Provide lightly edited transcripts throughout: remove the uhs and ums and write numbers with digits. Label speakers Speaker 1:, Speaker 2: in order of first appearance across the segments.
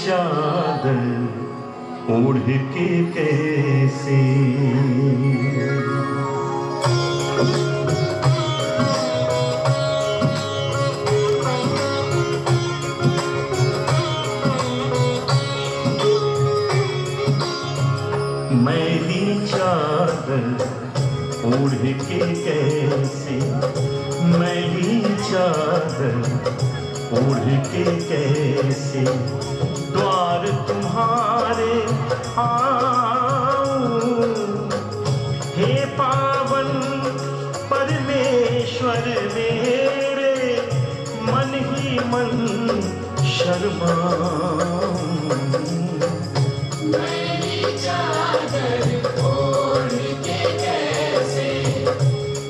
Speaker 1: चादर ओढ़ के कैसे मैली चादर ओढ़ के कैसे मैली चादर ओढ़ के कैसे द्वार तुम्हारे आऊं हे पावन परमेश्वर मेरे मन ही मन शर्माऊं।
Speaker 2: मैली चादर ओढ़ के कैसे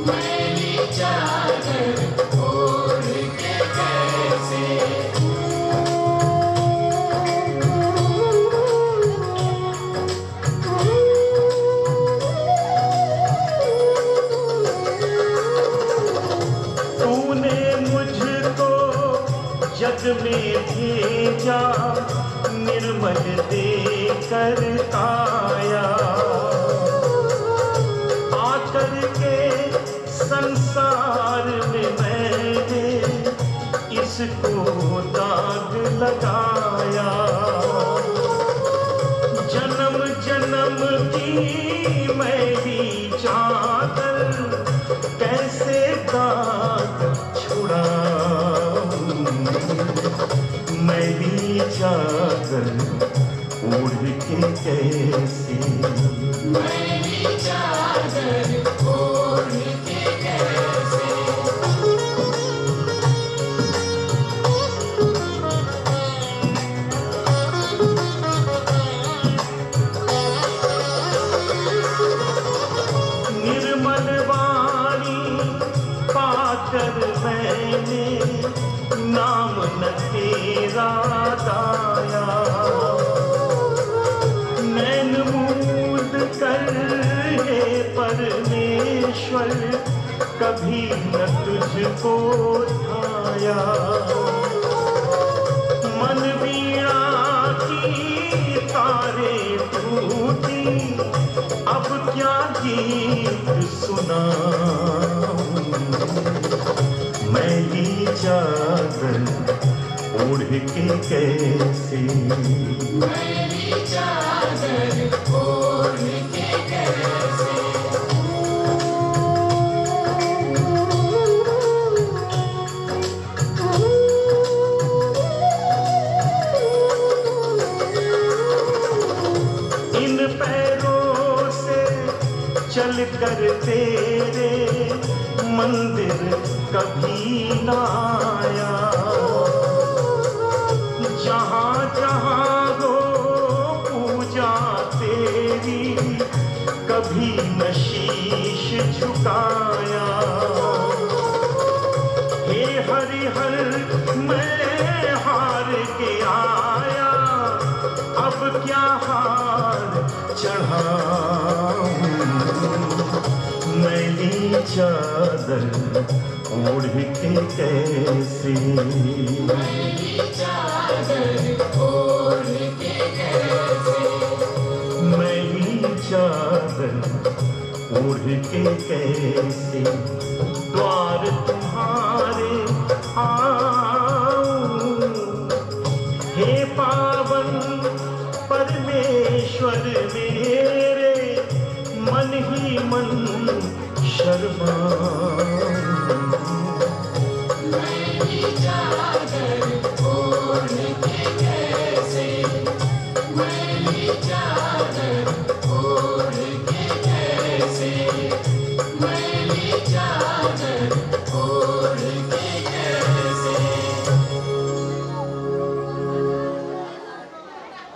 Speaker 2: मैली चादर ओढ़ के कैसे
Speaker 1: तूने मुझको जग में भेजा निर्मल देकर आया आकर के संसार में मैंने इसको दाग लगाया। जन्म जन्म की मैली चादर कैसे दाग छुड़ाऊं। मैली चादर ओढ़ के कैसे
Speaker 2: मैली चादर ओढ़ के कैसे
Speaker 1: निर्मल वाणी पाकर मैंने नाम न तेरा गाया। नैन मूंद कर हे परमेश्वर कभी न तुझको ध्याया। मन वीणा की तारे टूटी अब क्या गीत सुनाऊं। मैली चादर ओढ़ के कैसे
Speaker 2: मैली चादर ओढ़ के कैसे
Speaker 1: इन पैरों से चल कर तेरे मंदिर कभी न आया। जहाँ जहाँ हो पूजा तेरी कभी न शीश झुकाया। हे हरिहर मैं हार के आया अब क्या हार चढ़ाऊं। मैली चादर ओढ़ के कैसे
Speaker 2: मैली चादर ओढ़ के कैसे
Speaker 1: मैली चादर ओढ़ के कैसे द्वार तुम्हारे आऊं हे पावन परमेश्वर मेरे मन ही मन शर्मा।